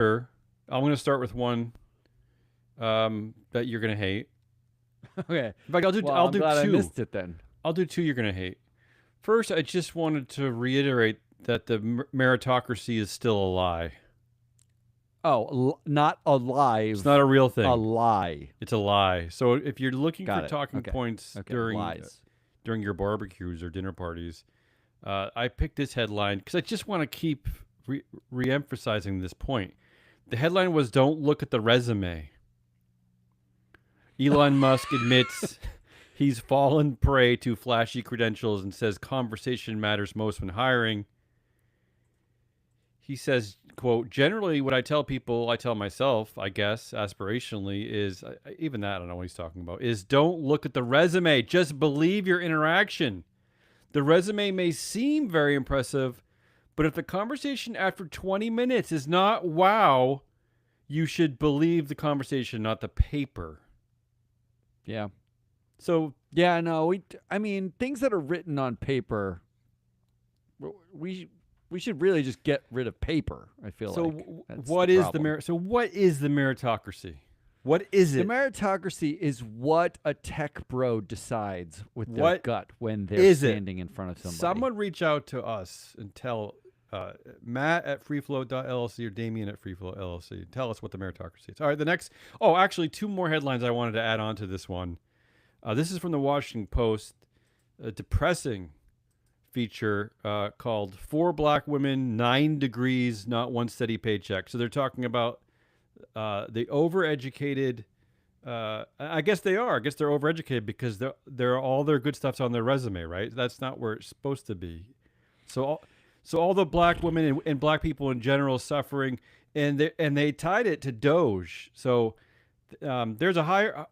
I'm going to start with one that you're going to hate. Okay. In fact, Well, I'll I'm do glad I two. missed it then. I'll do two you're going to hate. First, I just wanted to reiterate that the meritocracy is still a lie. Oh, not alive. It's not a real thing. A lie. It's a lie. So if you're looking Got for it. talking Okay. points Okay. during Lies. during your barbecues or dinner parties, I picked this headline because I just want to keep re-emphasizing this point. The headline was, "Don't look at the resume." Elon Musk admits he's fallen prey to flashy credentials and says conversation matters most when hiring. He says, quote, "Generally, what I tell people, I tell myself, I guess, aspirationally, is," even that I don't know what he's talking about, "is don't look at the resume. Just believe your interaction. The resume may seem very impressive, but if the conversation after 20 minutes is not wow, you should believe the conversation, not the paper." Yeah. So, Yeah, no, I mean, things that are written on paper, we should really just get rid of paper, I feel so like. That's what the is problem. what is the meritocracy? What is The it? meritocracy is what a tech bro decides with their What gut when they're is it? standing in front of somebody. Someone reach out to us and tell Matt at freeflow.llc or Damien at freeflow LLC. Tell us what the meritocracy is. All right, the next. Oh, actually, two more headlines I wanted to add on to this one. This is from the Washington Post. A depressing feature called "4 Black Women, 9 Degrees, Not One Steady Paycheck." So they're talking about the overeducated. I guess they are. I guess they're overeducated because they're all their good stuff's on their resume, right? That's not where it's supposed to be. So all the black women and black people in general suffering, and they tied it to Doge. So there's a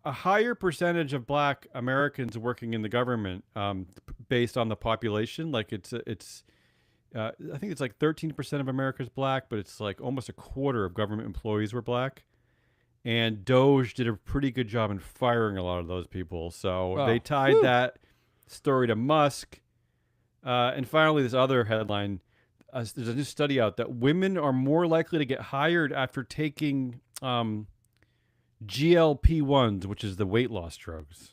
higher percentage of black Americans working in the government based on the population. Like I think it's like 13% of America's black, but it's like almost a quarter of government employees were black. And Doge did a pretty good job in firing a lot of those people. So they tied that story to Musk. And finally, this other headline, there's a new study out that women are more likely to get hired after taking GLP-1s, which is the weight loss drugs.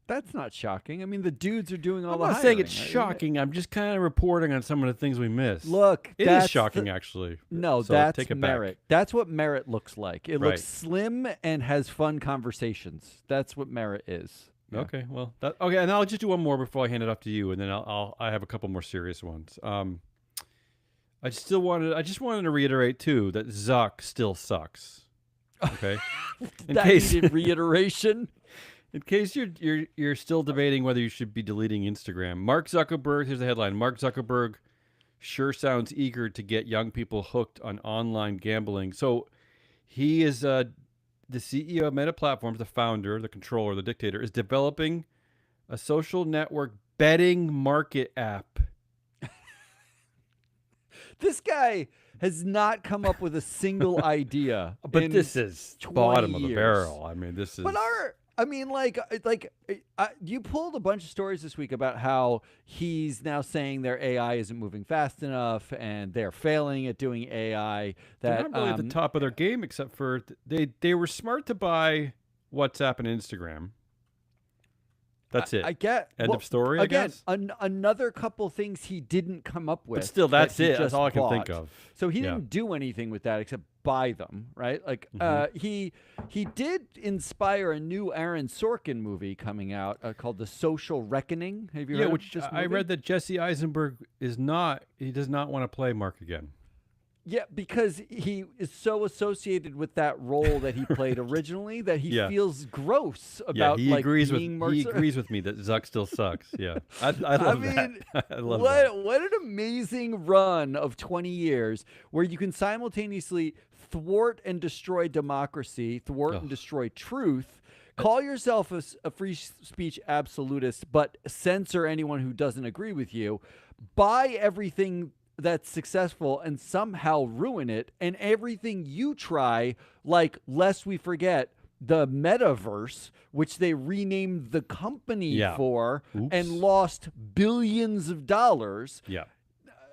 That's not shocking. I mean, the dudes are doing all I'm the not hiring. saying it's shocking. I'm just kind of reporting on some of the things we missed. Look, it is shocking, actually. No, So that's take it merit. back. That's what merit looks like. It Right. looks slim and has fun conversations. That's what merit is. Yeah. Okay, well, okay, and I'll just do one more before I hand it off to you, and then I have a couple more serious ones. I just wanted to reiterate too that Zuck still sucks. Okay, That needed reiteration. In case you're still debating whether you should be deleting Instagram, Mark Zuckerberg. Here's the headline: Mark Zuckerberg sure sounds eager to get young people hooked on online gambling. So he is the CEO of Meta Platforms, the founder, the controller, the dictator, is developing a social network betting market app. This guy has not come up with a single idea. But this is 20 bottom of the years. barrel. I mean, this is. But you pulled a bunch of stories this week about how he's now saying their AI isn't moving fast enough and they're failing at doing AI. They're That not really at the top of their game, except for they were smart to buy WhatsApp and Instagram. That's it. I get. End of story, I Again, guess. Another couple things he didn't come up with. But still, that's that he it. That's just all I can think bought. of. So he Yeah. didn't do anything with that except buy them, right? Like he did inspire a new Aaron Sorkin movie coming out called The Social Reckoning. Have you heard of which this I movie? read that Jesse Eisenberg is not. He does not want to play Mark again. Yeah, because he is so associated with that role that he played originally that he Yeah. feels gross about he agrees being with he Mark agrees with me that Zuck still sucks. Yeah, I love mean, that. I love that. what an amazing run of 20 years where you can simultaneously thwart and destroy democracy, thwart and destroy truth, call yourself a free speech absolutist, but censor anyone who doesn't agree with you, buy everything that's successful and somehow ruin it, and everything you try, like lest we forget the metaverse, which they renamed the company Yeah. for Oops. and lost billions of dollars. Yeah.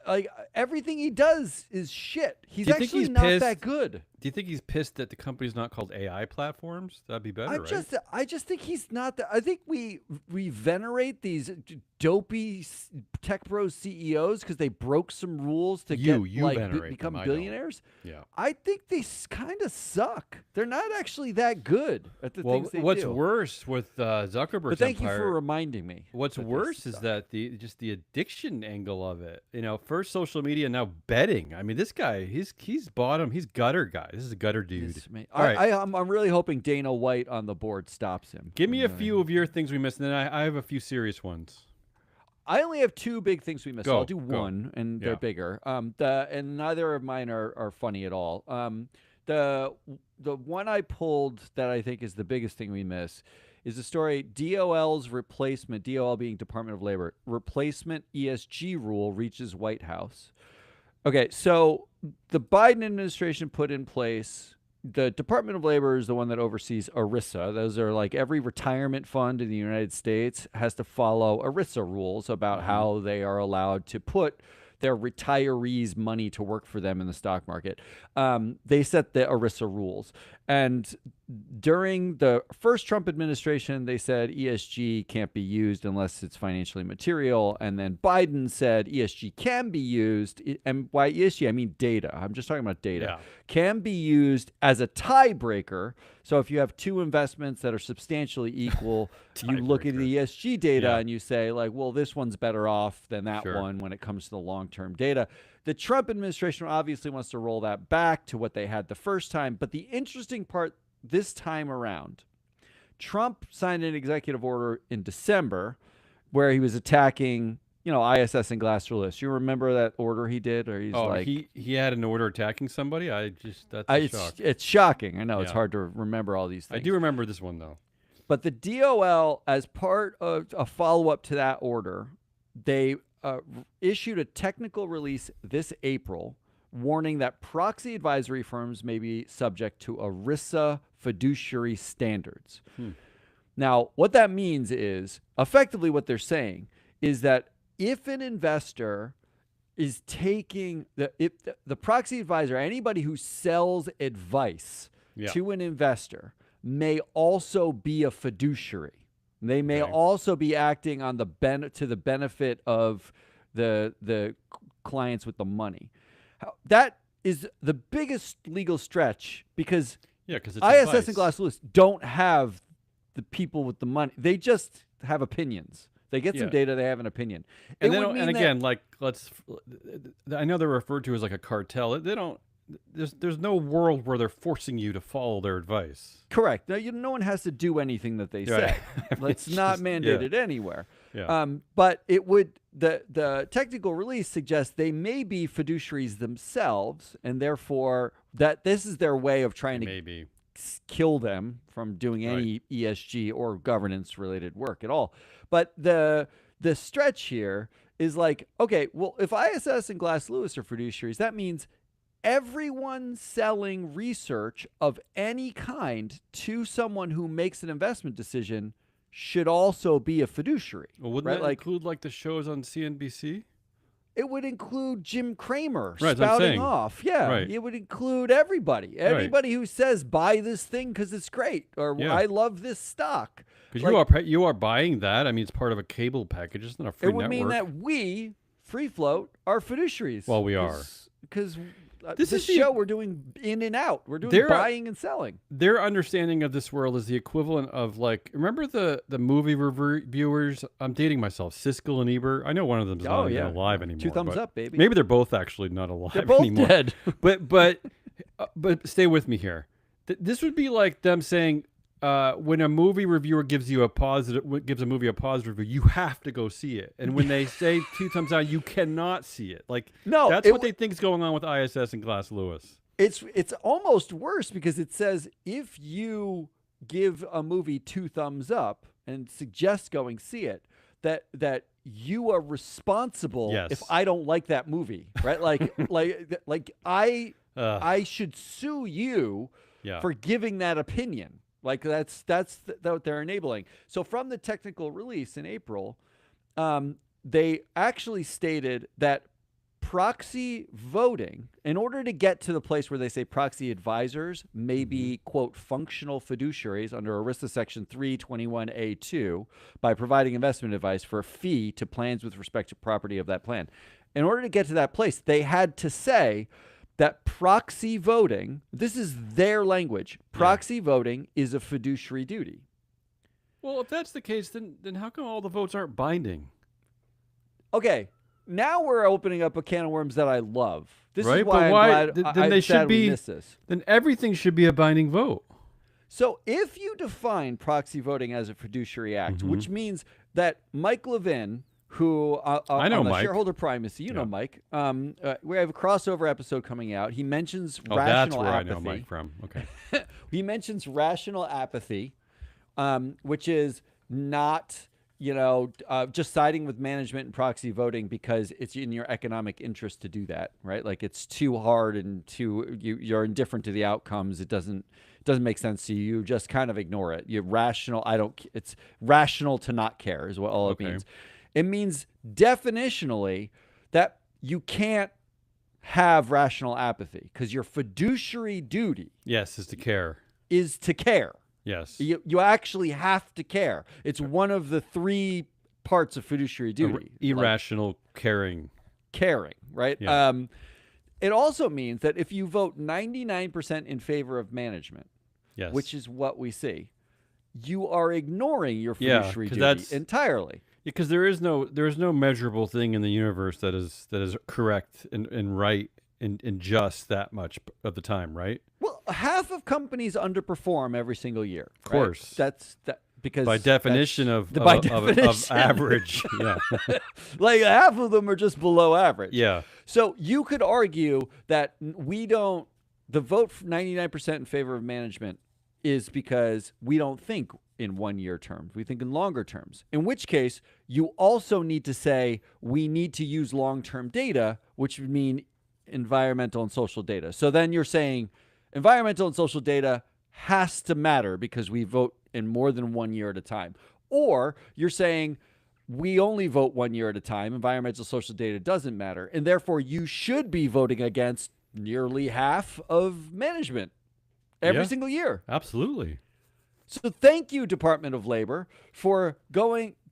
like everything he does is shit. He's Do you think actually he's not pissed? that good. Do you think he's pissed that the company's not called AI platforms? That'd be better, right? I just think he's not that. I think we venerate these dopey tech bros CEOs because they broke some rules to You get venerate become them, I don't. billionaires. Yeah. I think they kind of suck. They're not actually that good at the Well, things they what's do. worse with Zuckerberg's But thank you empire? for reminding me. What's that they worse is suck. that the addiction angle of it. First social media, now betting. I mean, this guy, he's bottom. He's gutter guy. This is a gutter dude. All right. I'm really hoping Dana White on the board stops him. Give me a from few doing- of your things we missed, and then I have a few serious ones. I only have two big things we missed. So Go, I'll do go. one, and Yeah. they're bigger. And neither of mine are funny at all. The one I pulled that I think is the biggest thing we miss is the story DOL's replacement, DOL being Department of Labor, replacement ESG rule reaches White House. Okay, so the Biden administration put in place, the Department of Labor is the one that oversees ERISA. Those are like every retirement fund in the United States has to follow ERISA rules about how they are allowed to put their retirees' money to work for them in the stock market. They set the ERISA rules. And during the first Trump administration, they said ESG can't be used unless it's financially material. And then Biden said ESG can be used. And by ESG, I mean data. I'm just talking about data. Yeah. Can be used as a tiebreaker. So if you have two investments that are substantially equal, you look at the ESG data Yeah. and you say, like, well, this one's better off than that Sure. one when it comes to the long-term data. The Trump administration obviously wants to roll that back to what they had the first time. But the interesting part this time around, Trump signed an executive order in December where he was attacking, ISS and Glass Lewis. You remember that order he did? Or he's like, he had an order attacking somebody. That's a shock. it's shocking. I know it's Yeah. hard to remember all these things. I do remember this one though. But the DOL, as part of a follow-up to that order, they issued a technical release this April warning that proxy advisory firms may be subject to ERISA fiduciary standards. Now, what that means is, effectively what they're saying is that if an investor is taking the proxy advisor, anybody who sells advice Yeah. to an investor may also be a fiduciary. They may Okay. also be acting on to the benefit of the clients with the money. That is the biggest legal stretch because Yeah, because it's ISS advice. and Glass Lewis don't have the people with the money. They just have opinions. They get some Yeah. data. They have an opinion. And It they would don't, mean and that- again, like I know they're referred to as like a cartel. They don't. There's no world where they're forcing you to follow their advice. correct. Now, no one has to do anything that they say. Right. It's not mandated anywhere. Yeah. But it would the technical release suggests they may be fiduciaries themselves, and therefore that this is their way of trying to Maybe. kill them from doing any ESG or governance related work at all. But the stretch here is like, okay, well, if ISS and Glass Lewis are fiduciaries, that means everyone selling research of any kind to someone who makes an investment decision should also be a fiduciary. Well, wouldn't right? that include like the shows on CNBC? It would include Jim Cramer Right, that's what I'm spouting saying. off. Yeah, Right. it would include everybody. Everybody who says buy this thing because it's great, or Yeah. I love this stock. Because Like, you are buying that. I mean, it's part of a cable package. It's not a free it would network. mean that we, Free Float, are fiduciaries. Well, we are. Because This this is the- show we're doing in and out. We're doing They're- buying and selling. Their understanding of this world is the equivalent of like, remember the movie reviewers? I'm dating myself, Siskel and Ebert. I know one of them's not even alive anymore. Two thumbs but up, baby. Maybe they're both actually not alive They're both anymore. dead. But stay with me here. This would be like them saying, when a movie reviewer gives a movie a positive review, you have to go see it. And when they say 2 thumbs down, you cannot see it. Like, No, that's it what they think is going on with ISS and Glass Lewis. It's almost worse because it says if you give a movie 2 thumbs up and suggest going see it, that you are responsible Yes. if I don't like that movie, right? like I should sue you Yeah. for giving that opinion. Like that's what they're enabling. So from the technical release in April, they actually stated that proxy voting, in order to get to the place where they say proxy advisors may be, quote, functional fiduciaries under ERISA Section 321A2 by providing investment advice for a fee to plans with respect to property of that plan. In order to get to that place, they had to say that proxy voting, this is their language, proxy voting is a fiduciary duty. Well, if that's the case, then how come all the votes aren't binding? Okay. Now we're opening up a can of worms that I love. This Right? is why But why? I'm glad Then they should we be. missed this. Then everything should be a binding vote. So if you define proxy voting as a fiduciary act, Mm-hmm. which means that Mike Levin, who I know on the Mike. shareholder primacy, you know Mike, we have a crossover episode coming out. He mentions Oh, that's rational where apathy. I know Mike from. Okay. He mentions rational apathy, which is not, just siding with management and proxy voting because it's in your economic interest to do that, right? Like it's too hard and you're indifferent to the outcomes. It doesn't make sense to you. You just kind of ignore it. You're rational. It's rational to not care is what all it means. It means definitionally that you can't have rational apathy because your fiduciary duty Yes, is to care. is to care. Yes. You actually have to care. It's one of the 3 parts of fiduciary duty. Irrational caring. Caring, right? Yeah. It also means that if you vote 99% in favor of management, Yes. which is what we see, you are ignoring your Yeah, fiduciary 'cause duty that's- entirely. Because there is no measurable thing in the universe that is correct and right and just that much of the time, right? Well, half of companies underperform every single year. Of course. That's because By definition of definition. average. Yeah. like half of them are just below average. Yeah. So you could argue that the vote for 99% in favor of management is because we don't think in 1 year terms. We think in longer terms. In which case, you also need to say we need to use long-term data, which would mean environmental and social data. So then you're saying environmental and social data has to matter because we vote in more than 1 year at a time. Or you're saying we only vote 1 year at a time. Environmental social data doesn't matter. And therefore, you should be voting against nearly half of management every single year. Absolutely. So thank you, Department of Labor, for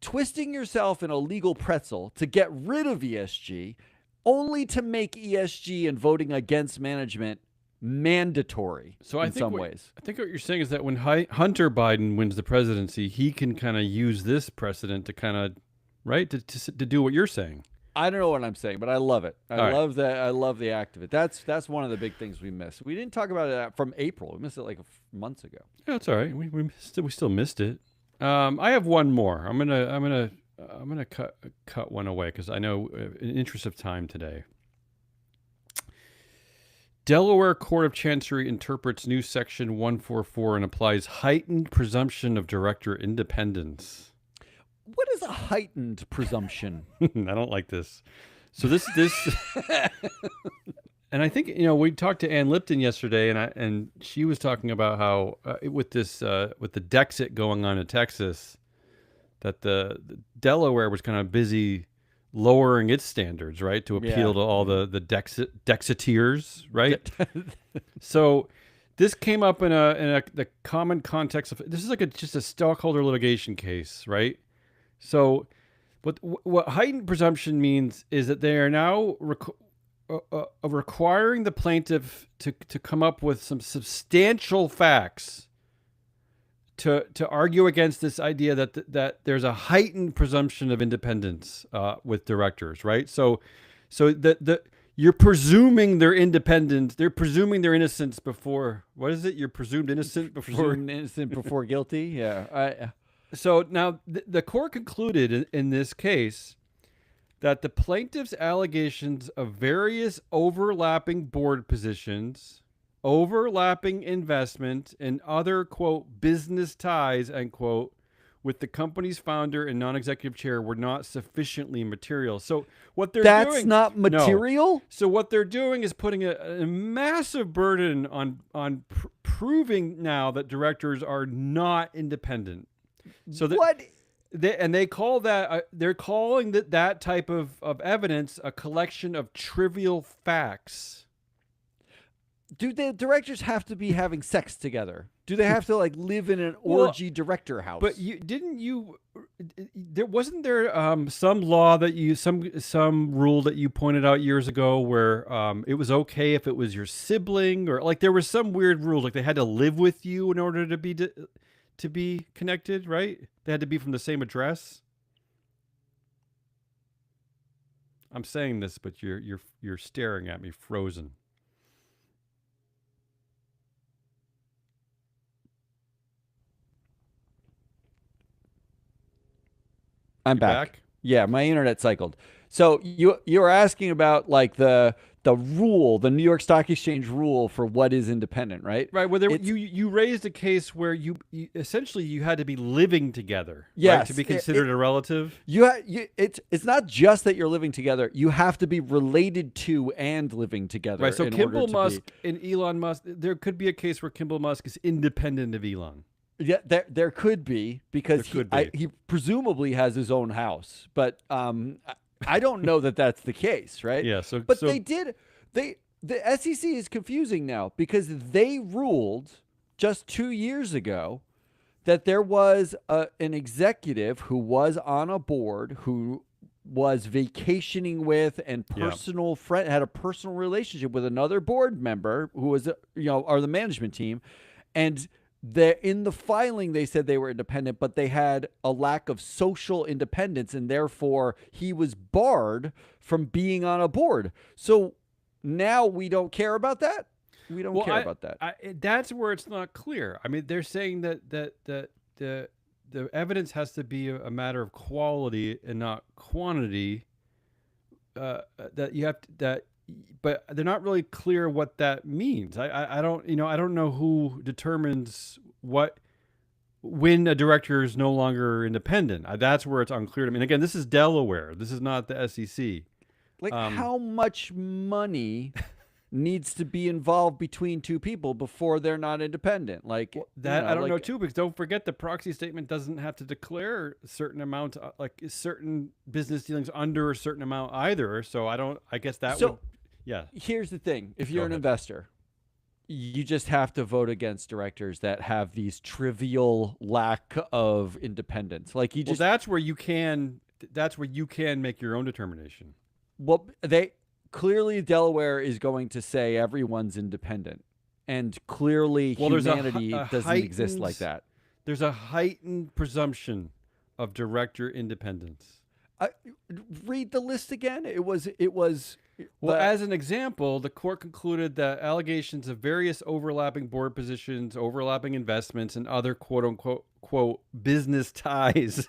twisting yourself in a legal pretzel to get rid of ESG, only to make ESG and voting against management mandatory So I in think some ways. I think what you're saying is that when Hunter Biden wins the presidency, he can kind of use this precedent to kind of, right, to do what you're saying. I don't know what I'm saying, but I love it. I right. love that. I love the act of it. That's one of the big things we missed. We didn't talk about it from April. We missed it like months ago. Yeah, it's all right. We missed it. We still missed it. I have one more. I'm gonna cut one away because I know in interest of time today. Delaware Court of Chancery interprets new section 144 and applies heightened presumption of director independence. What is a heightened presumption? I don't like this. So this and I think we talked to Ann Lipton yesterday, and she was talking about how with the Dexit going on in Texas, that the Delaware was kind of busy lowering its standards, right, to appeal to all the Dexiteers, right? So this came up in the common context of this is like just a stockholder litigation case, right? So, what heightened presumption means is that they are now requiring the plaintiff to come up with some substantial facts to argue against this idea that there's a heightened presumption of independence with directors, right? So you're presuming they're independent. They're presuming their innocence before. What is it? You're presumed innocent before. Presumed innocent before guilty. Yeah. So now the court concluded in this case that the plaintiff's allegations of various overlapping board positions, overlapping investment, and other, quote, business ties, end quote, with the company's founder and non-executive chair were not sufficiently material. So what they're doing... That's not material? No. So what they're doing is putting a massive burden on proving now that directors are not independent. So that, what? They call that they're calling that type of evidence a collection of trivial facts. Do the directors have to be having sex together? Do they have to like live in an Well, orgy director house? But there wasn't there some law that some rule that you pointed out years ago where it was okay if it was your sibling, or like there was some weird rule like they had to live with you in order to be connected, right? They had to be from the same address. I'm saying this, but you're staring at me, frozen. I'm You back. back? Yeah, my internet cycled. So you were asking about like the rule, the New York Stock Exchange rule for what is independent, right? Right. Well, It's you raised a case where you essentially you had to be living together, right, yes, to be considered a relative. it's not just that you're living together. You have to be related to and living together. Right. So in Kimball order to Musk be, and Elon Musk, there could be a case where Kimball Musk is independent of Elon. yeah, there could be because There could be. he presumably has his own house, but I don't know that that's the case, right? Yeah. So, But so the SEC is confusing now because they ruled just 2 years ago that there was an executive who was on a board who was vacationing with and Yeah. personal friend had a personal relationship with another board member who was or the management team, and in the filing they said they were independent, but they had a lack of social independence, and therefore he was barred from being on a board. So now we don't care about that. We don't care about that. That's where it's not clear. I mean, they're saying that the evidence has to be a matter of quality and not quantity. That you have to, that, but they're not really clear what that means. I don't I don't know who determines when a director is no longer independent. That's where it's unclear to me. And again, this is Delaware. This is not the SEC. Like how much money needs to be involved between two people before they're not independent? Like That I don't know too, because don't forget the proxy statement doesn't have to declare a certain amount, like certain business dealings under a certain amount either. So I guess that would, yeah. Here's the thing: if you're an ahead. investor, you just have to vote against directors that have these trivial lack of independence. Like you just That's where you can make your own determination. well, they clearly Delaware is going to say everyone's independent, and clearly humanity doesn't exist like that. There's a heightened presumption of director independence. Read the list again. It was. Well, as an example, the court concluded that allegations of various overlapping board positions, overlapping investments, and other quote unquote business ties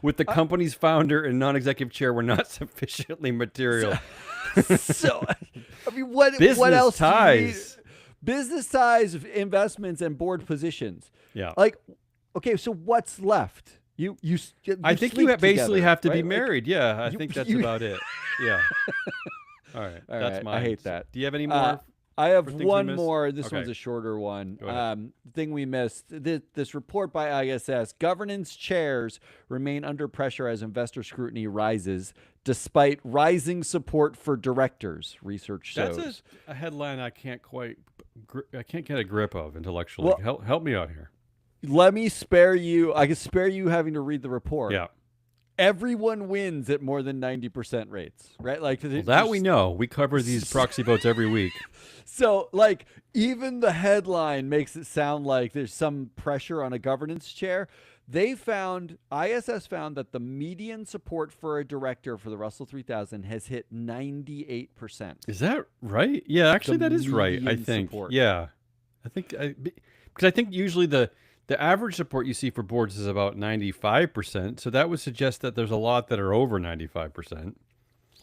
with the company's founder and non-executive chair were not sufficiently material. So, I mean, what Business else ties. do you need? Business ties, investments, and board positions. Yeah. Like, okay, so what's left? You I think sleep you basically together, have to right? be Like, married. Yeah, I think that's about it. Yeah. All right. All That's right, mine. I hate that. Do you have any more? I have things we one missed? more. This Okay. one's a shorter one. Go ahead. Thing we missed. This report by ISS: governance chairs remain under pressure as investor scrutiny rises, despite rising support for directors. Research shows. That's a headline I can't get a grip of intellectually. Well- Help me out here. Let me spare you. I can spare you having to read the report. Yeah. Everyone wins at more than 90% rates, right? Like Well, that we know. We cover these proxy votes every week. So, like, even the headline makes it sound like there's some pressure on a governance chair. ISS found that the median support for a director for the Russell 3000 has hit 98%. Is that right? Yeah, actually, that is right. I median think. support. Yeah, because I think usually the average support you see for boards is about 95%. So that would suggest that there's a lot that are over 95%.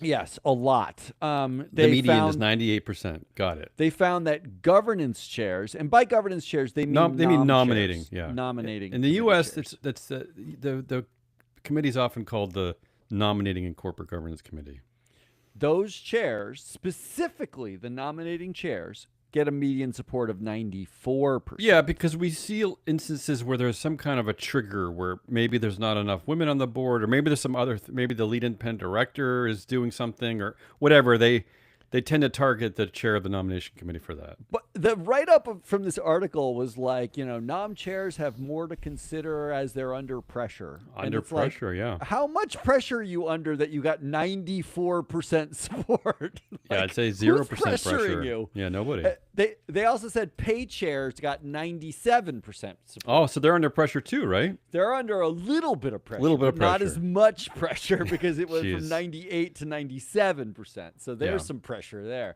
Yes, a lot. The median is 98%. Got it. They found that governance chairs, and by governance chairs they mean They mean nom nominating. chairs, Yeah, nominating. In the committee U.S., chairs. that's the committee is often called the Nominating and Corporate Governance Committee. Those chairs, specifically the nominating chairs, get a median support of 94%. Yeah, because we see instances where there's some kind of a trigger where maybe there's not enough women on the board, or maybe there's some other, maybe the lead independent director is doing something or whatever. They tend to target the chair of the nomination committee for that. But the write-up from this article was like, nom chairs have more to consider as they're under pressure. Under pressure, yeah. How much pressure are you under that you got 94% support? Yeah, I'd say 0% who's pressure. pressuring you? Yeah, nobody. They also said pay chairs got 97% support. Oh, so they're under pressure too, right? They're under a little bit of pressure. Little bit of but not pressure. as much pressure because it was Jeez. from 98 to 97%. So there's Yeah. some pressure there.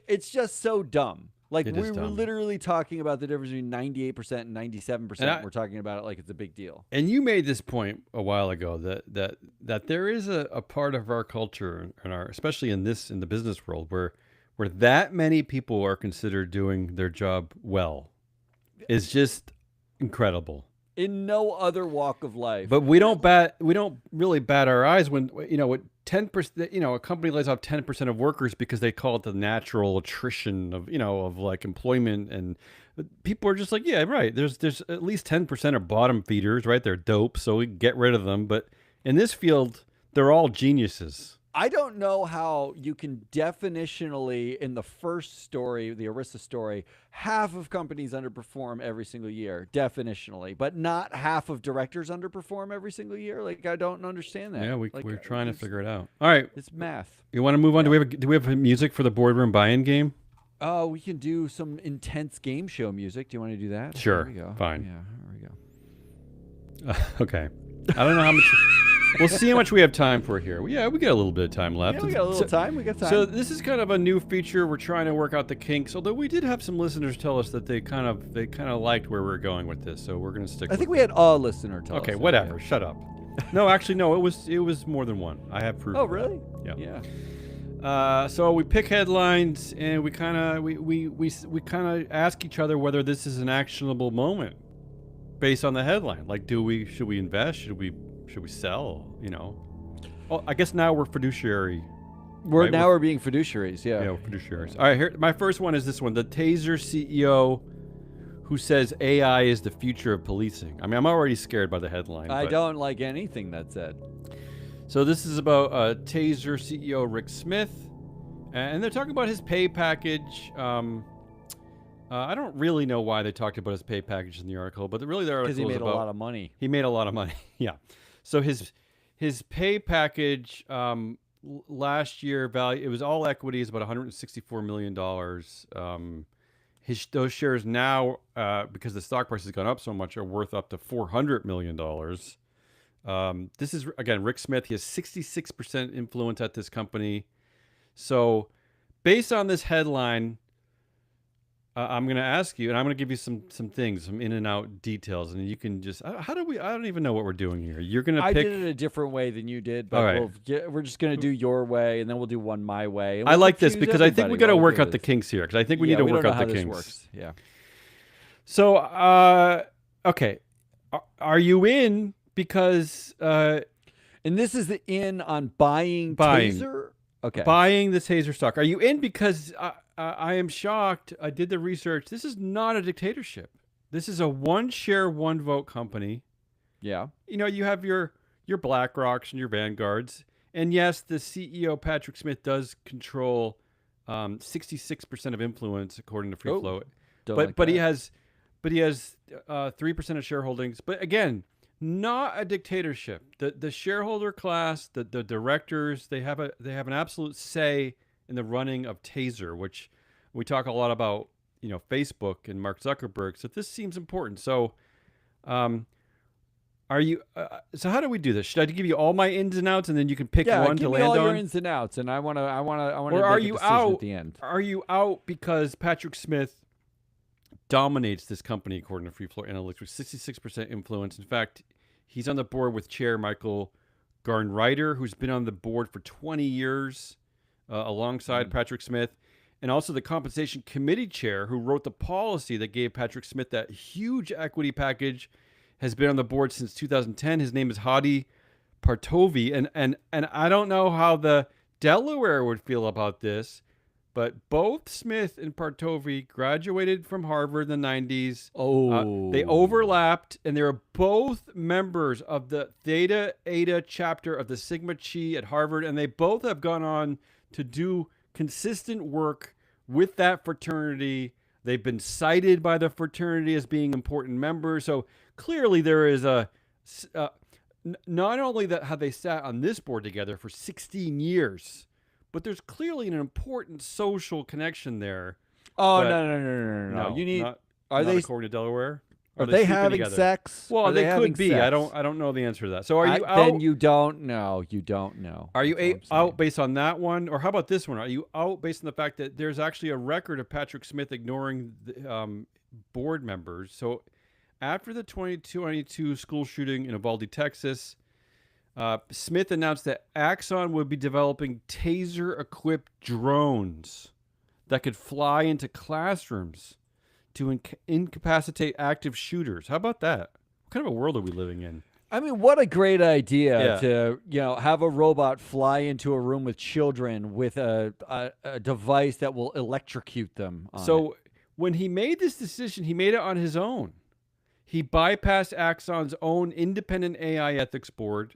It's just so dumb. Like It is we were dumb. literally talking about the difference between 98% and 97%. And We're talking about it like it's a big deal. And you made this point a while ago that there is a part of our culture and our, especially in the business world, where that many people are considered doing their job well is just incredible. In no other walk of life. But we don't really bat our eyes when with 10%, a company lays off 10% of workers because they call it the natural attrition of like employment, and people are just like, yeah, right. There's at least 10% are bottom feeders, right? They're dope, so we get rid of them. But in this field, they're all geniuses. I don't know how you can definitionally, in the first story, the Arista story, half of companies underperform every single year, definitionally, but not half of directors underperform every single year. Like, I don't understand that. Yeah, Like, we're trying to figure it out. All right, It's math. you want to move on? Do we have music for the boardroom buy-in game? Oh, we can do some intense game show music. Do you want to do that? Sure, There we go. fine. Yeah, there we go. Okay. I don't know how much. We'll see how much we have time for here. Yeah, we got a little bit of time left. Yeah, we got a little time. We got time. So this is kind of a new feature. We're trying to work out the kinks. Although we did have some listeners tell us that they kind of liked where we're going with this. So we're going to stick. I think we had a listener tell us. Okay, that, whatever. yeah. Shut up. No, actually, no. It was more than one. I have proof. Oh, of that. really? Yeah. Yeah. So we pick headlines and we kind of ask each other whether this is an actionable moment based on the headline. Like, should we invest? Should we sell? Well, I guess now we're fiduciary. We're Right, we're being fiduciaries. Yeah. Yeah, we're fiduciaries. All right, here my first one is this one. The Taser CEO who says AI is the future of policing. I mean, I'm already scared by the headline. I but- don't like anything that said. So this is about Taser CEO Rick Smith, and they're talking about his pay package. I don't really know why they talked about his pay package in the article, but really the article Because he is made a about lot of money. he made a lot of money. Yeah. So his pay package last year value, it was all equities, about $164 million. Those shares now, because the stock price has gone up so much, are worth up to $400 million. This is, again, Rick Smith. He has 66% influence at this company. So based on this headline, I'm going to ask you, and I'm going to give you some things, some in and out details, and you can just, I don't even know what we're doing here. You're going to I pick. did it a different way than you did, but All right. we're just going to do your way, and then we'll do one my way. and I we'll like this confuse because I think we everybody got to while work do out the this. kinks here, because I think we Yeah, need to we work don't know out how the this kinks. works. Yeah. So, okay. Are you in because And this is the in on buying Buying. Taser? Okay. buying the Taser stock? Are you in because I am shocked. I did the research. This is not a dictatorship. This is a one share, one vote company. Yeah. You have your BlackRocks and your Vanguards. And yes, the CEO, Patrick Smith, does control 66% of influence, according to Free Oh, Float. Don't But like but he that. has 3% of shareholdings. But again, not a dictatorship. The shareholder class, the directors, they have an absolute say in the running of Taser, which we talk a lot about. Facebook and Mark Zuckerberg. So this seems important. So, are you? So how do we do this? Should I give you all my ins and outs, and then you can pick one give to me land all your on? ins and outs, and I want to Or are make a you decision out? at the end. Are you out because Patrick Smith dominates this company, according to Free Float Analytics, with 66% influence? In fact, he's on the board with Chair Michael Garnreiter, who's been on the board for 20 years, alongside Patrick Smith, and also the Compensation Committee Chair, who wrote the policy that gave Patrick Smith that huge equity package, has been on the board since 2010. His name is Hadi Partovi, and I don't know how the Delaware would feel about this, but both Smith and Partovi graduated from Harvard in the 90s. They overlapped, and they were both members of the Theta Eta chapter of the Sigma Chi at Harvard, and they both have gone on to do consistent work with that fraternity. They've been cited by the fraternity as being important members. So clearly there is not only that how they sat on this board together for 16 years, but there's clearly an important social connection there. Oh, But- no. You need. not, Are not they? according to Delaware? Are Or they sleeping having together? sex? Well, Are they having could be. I sex? don't know the answer to that. So are you out? Then you don't know. You don't know. Are you That's what I'm out based on that one, or how about this one? Are you out based on the fact that there's actually a record of Patrick Smith ignoring the, board members? So after the 2022 school shooting in Uvalde, Texas, Smith announced that Axon would be developing taser-equipped drones that could fly into classrooms to incapacitate active shooters. How about that? What kind of a world are we living in? I mean, what a great idea Yeah. to have a robot fly into a room with children with a device that will electrocute them. on it. So when he made this decision, he made it on his own. He bypassed Axon's own independent AI ethics board.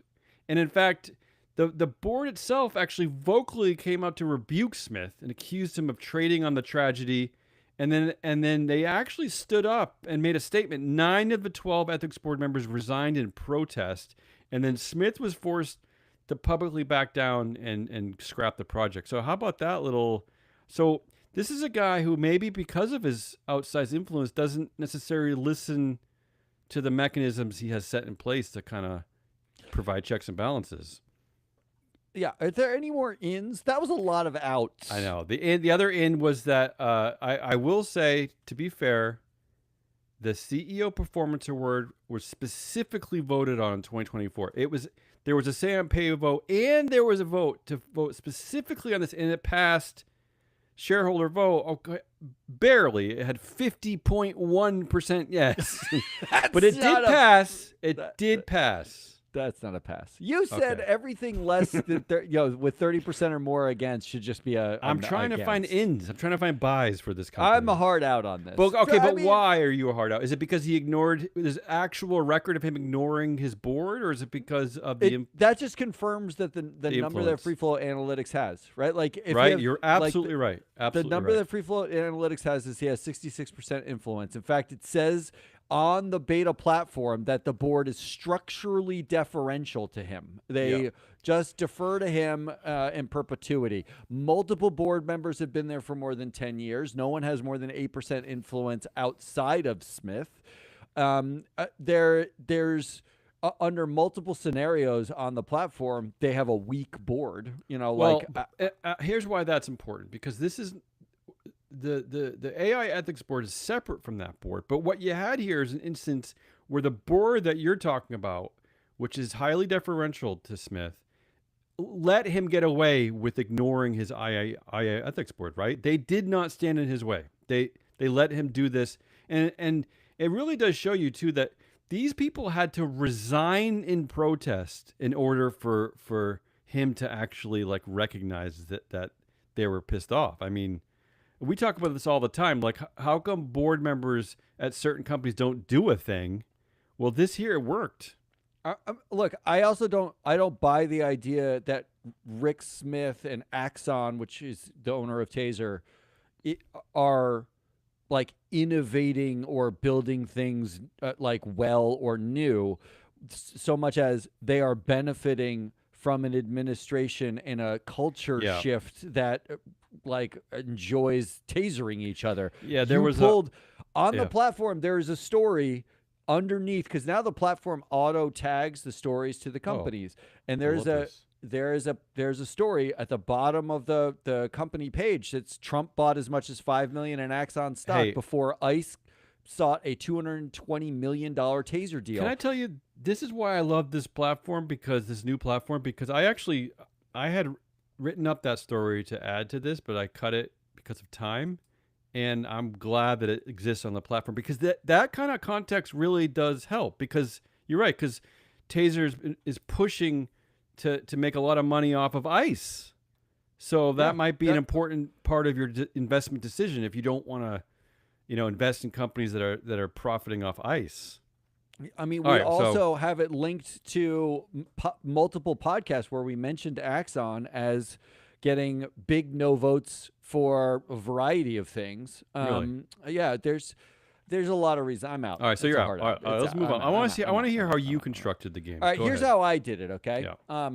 And in fact, the board itself actually vocally came out to rebuke Smith and accused him of trading on the tragedy. And then they actually stood up and made a statement. 9 of the 12 ethics board members resigned in protest. And then Smith was forced to publicly back down and scrap the project. So how about that little... So this is a guy who maybe because of his outsized influence doesn't necessarily listen to the mechanisms he has set in place to kind of provide checks and balances. yeah, are there any more ins? That was a lot of outs. I know. The other in was that I will say, to be fair, the CEO Performance Award was specifically voted on in 2024. There was a Sam Pay vote, and there was a vote to vote specifically on this, and it passed shareholder vote. Okay, barely. It had 50.1% yes, but it did not a- pass. It did pass. That's not a pass. You said Okay. everything less than with 30% or more against should just be a. I'm trying to find against. ins. I'm trying to find buys for this company. I'm a hard out on this. But, okay, I but mean, why are you a hard out? Is it because he ignored? There's actual record of him ignoring his board, or is it because of the? That just confirms that the number that influence. FreeFlow Analytics has, right? Like, if Right, you have, you're like, absolutely right. Absolutely the number right. that FreeFlow Analytics has is he has 66% influence. In fact, it says on the beta platform that the board is structurally deferential to him. They Yeah. just defer to him in perpetuity. Multiple board members have been there for more than 10 years. No one has more than 8% influence outside of Smith. There's under multiple scenarios on the platform, they have a weak board. Well, here's why that's important, because this is the AI ethics board is separate from that board. But what you had here is an instance where the board that you're talking about, which is highly deferential to Smith, let him get away with ignoring his AI ethics board, right? They did not stand in his way. They let him do this. And it really does show you too that these people had to resign in protest in order for him to actually like recognize that they were pissed off. I mean, we talk about this all the time. Like, how come board members at certain companies don't do a thing? Well, this here, it worked. Look, I also don't buy the idea that Rick Smith and Axon, which is the owner of Taser, are like innovating or building things like well or new, so much as they are benefiting from an administration and a culture Yeah. shift that like enjoys tasering each other. Yeah, there You was pulled on yeah. the platform. There is a story underneath, because now the platform auto tags the stories to the companies, and I love this. there's a story at the bottom of the company page that's Trump bought as much as 5 million in Axon stock Hey. before ICE sought a $220 million taser deal. Can I tell you, this is why I love this platform, this new platform, because I had written up that story to add to this, but I cut it because of time. And I'm glad that it exists on the platform, because that kind of context really does help, because you're right, because Taser is pushing to make a lot of money off of ICE. So that Yeah, might be an important part of your investment decision if you don't want to, invest in companies that are profiting off ice. I mean, All we right, so also have it linked to multiple podcasts where we mentioned Axon as getting big no votes for a variety of things. Really? Yeah, there's a lot of reasons. I'm out. all right, so It's you're a out. hard All out. right, let's move on. I want to see. I want to hear how you constructed the game. All right, Go here's ahead. how I did it. Okay. Yeah.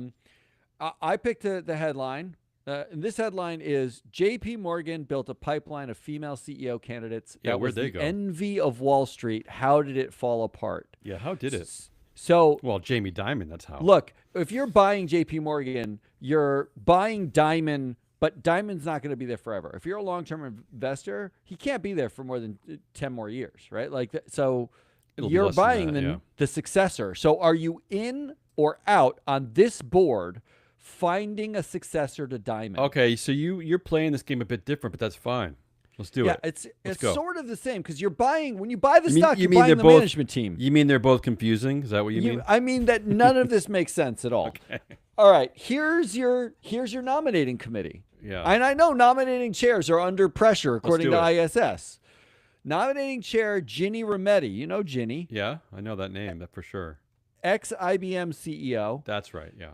I picked the headline. And this headline is J.P. Morgan built a pipeline of female CEO candidates. Yeah, That where'd was they the go? envy of Wall Street. How did it fall apart? Yeah, how did it? So Well, Jamie Dimon, that's how. look, if you're buying J.P. Morgan, you're buying Dimon, but Dimon's not going to be there forever. If you're a long-term investor, he can't be there for more than 10 more years, right? So It'll be you're less than buying that, yeah. the successor. So are you in or out on this board finding a successor to Dimon? Okay, so you're playing this game a bit different, but that's fine. Let's do Yeah, it. it's go. sort of the same because you're buying when you buy the You mean- stock, you you're mean buying they're the both- management team. You mean they're both confusing? Is that what you mean? I mean that none of this makes sense at all. Okay. All right, here's your nominating committee. Yeah. And I know nominating chairs are under pressure according do to it. ISS. Nominating chair Ginny Rometty, you know Ginny, Yeah, I know that name. That for sure. ex IBM CEO, That's right. Yeah.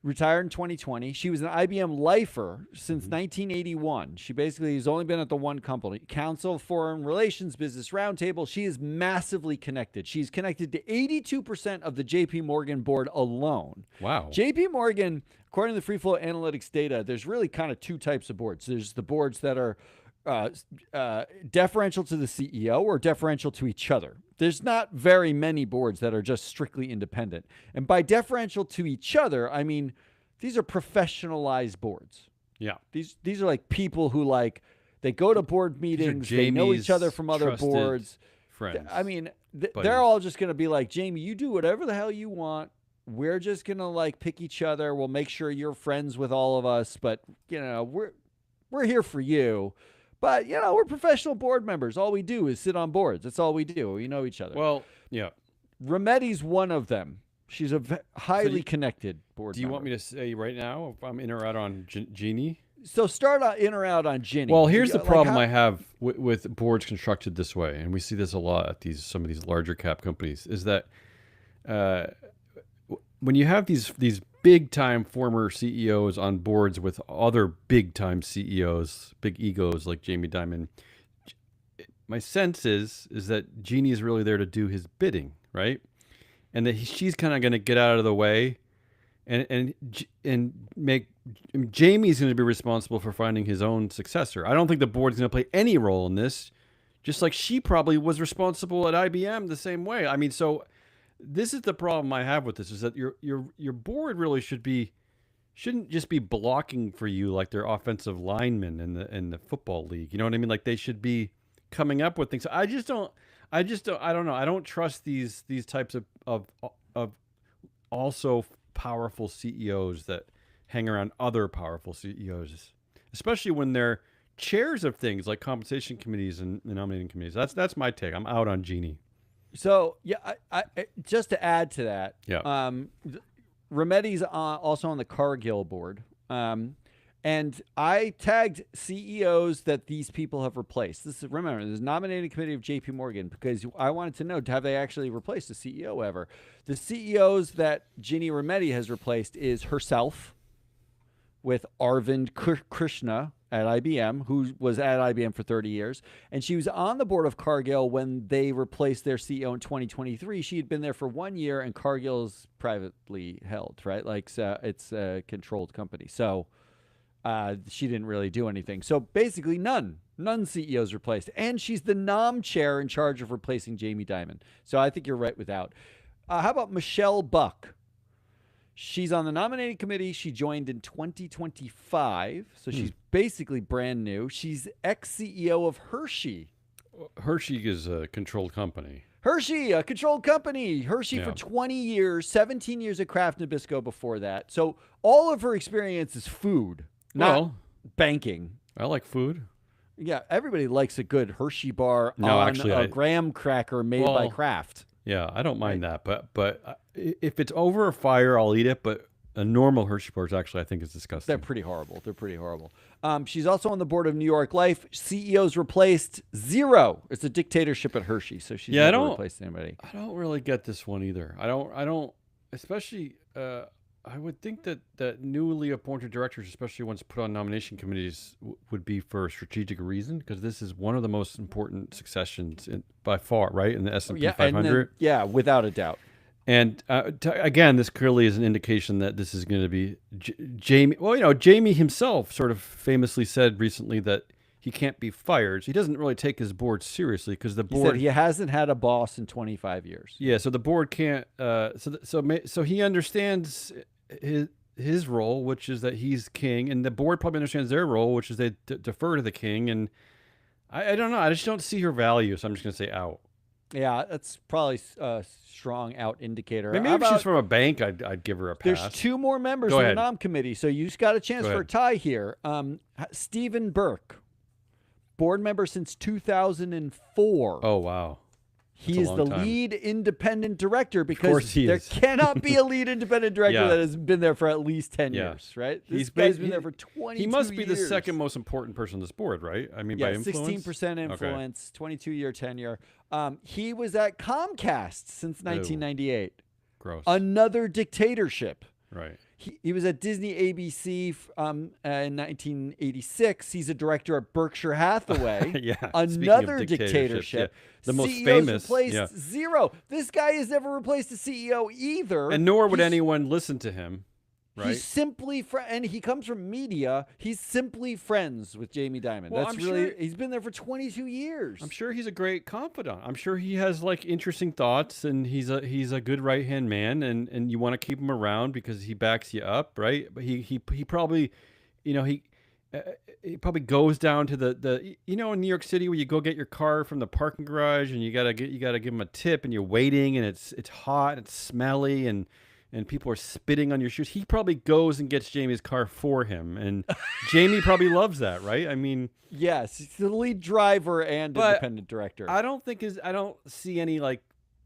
retired in 2020. She was an IBM lifer since 1981. She basically has only been at the one company. Council of Foreign Relations Business Roundtable. She is massively connected. She's connected to 82% of the JP Morgan board alone. Wow. JP Morgan, according to the Free Flow Analytics data, there's really kind of two types of boards. There's the boards that are deferential to the CEO or deferential to each other. There's not very many boards that are just strictly independent. And by deferential to each other, I mean these are professionalized boards. Yeah. These are like people who they go to board meetings, they know each other from other trusted boards. Friends. I mean, buddies. they're all just going to be like, Jamie, you do whatever the hell you want. We're just going to pick each other. We'll make sure you're friends with all of us, but we're here for you. But, we're professional board members. All we do is sit on boards. That's all we do. We know each other. Well, yeah. Rometty's one of them. She's a highly connected board Do you want me to say right now if I'm in or out on Jeannie? So start in or out on Ginny. Well, here's the problem I have with boards constructed this way, and we see this a lot at some of these larger cap companies, is that when you have these big time former CEOs on boards with other big time CEOs, big egos like Jamie Dimon, my sense is that Jeannie is really there to do his bidding, right? And that she's kind of going to get out of the way, and make Jamie's going to be responsible for finding his own successor. I don't think the board's going to play any role in this, just like she probably was responsible at IBM the same way. I mean, so this is the problem I have with this: is that your board really shouldn't just be blocking for you like they're offensive linemen in the football league. You know what I mean? Like they should be coming up with things. I don't know. I don't trust these types of also powerful CEOs that hang around other powerful CEOs, especially when they're chairs of things like compensation committees and nominating committees. That's my take. I'm out on Jeannie. So yeah, I just to add to that, Yeah. Rometty's also on the Cargill board, and I tagged CEOs that these people have replaced. Remember, there's a nominating committee of J.P. Morgan because I wanted to know, have they actually replaced a CEO ever? The CEOs that Ginny Rometty has replaced is herself with Arvind Krishna at IBM, who was at IBM for 30 years. And she was on the board of Cargill when they replaced their CEO in 2023. She had been there for 1 year, and Cargill's privately held, right? So it's a controlled company. So she didn't really do anything. So basically none CEOs replaced. And she's the NOM chair in charge of replacing Jamie Dimon. So I think you're right without. How about Michelle Buck? She's on the nominating committee. She joined in 2025, so she's basically brand new. She's ex-CEO of Hershey. Hershey is a controlled company. Hershey, a controlled company. Hershey Yeah. for 20 years, 17 years at Kraft Nabisco before that. So all of her experience is food, not banking. I like food. Yeah, everybody likes a good Hershey bar No, on actually, a graham cracker made by Kraft. Yeah, I don't mind that, but if it's over a fire, I'll eat it. But A normal Hershey bars, actually, I think is disgusting. They're pretty horrible. They're pretty horrible. She's also on the board of New York Life. CEOs replaced 0. It's a dictatorship at Hershey, so she's never replaced anybody. I don't really get this one either. I don't, especially, I would think that newly appointed directors, especially ones put on nomination committees, would be for a strategic reason, because this is one of the most important successions by far, right, in the S&P 500. Without a doubt. And again, this clearly is an indication that this is going to be Jamie. Well, Jamie himself sort of famously said recently that he can't be fired. So he doesn't really take his board seriously, because the board, he hasn't had a boss in 25 years. Yeah, so the board can't. So he understands his role, which is that he's king, and the board probably understands their role, which is they defer to the king. And I don't know. I just don't see her value, so I'm just going to say out. Yeah, that's probably a strong out indicator. Maybe if she's from a bank, I'd give her a pass. There's 2 more members of the nom committee, so you just got a chance for a tie here. Stephen Burke, board member since 2004. Oh, wow. He is the lead independent director, because there cannot be a lead independent director that has been there for at least 10 years, right? This guy's been there for 22 years. He must be the second most important person on this board, right? I mean, by influence? 16% influence, 22-year tenure. He was at Comcast since 1998. Gross. Another dictatorship. Right. He was at Disney ABC in 1986. He's a director at Berkshire Hathaway. Another dictatorship. The most CEOs famous. Replaced 0. This guy has never replaced a CEO either. And nor would anyone listen to him. Right? He's simply and he comes from media. He's simply friends with Jamie Dimon. Well, he's been there for 22 years. I'm sure he's a great confidant. I'm sure he has interesting thoughts, and he's a good right-hand man, and you want to keep him around because he backs you up, right? But he probably, he probably goes down to the in New York City where you go get your car from the parking garage, and you gotta give him a tip, and you're waiting, and it's hot, and it's smelly, and people are spitting on your shoes. He probably goes and gets Jamie's car for him, and Jamie probably loves that, right? I mean, yes, he's the lead driver and independent director. I don't see any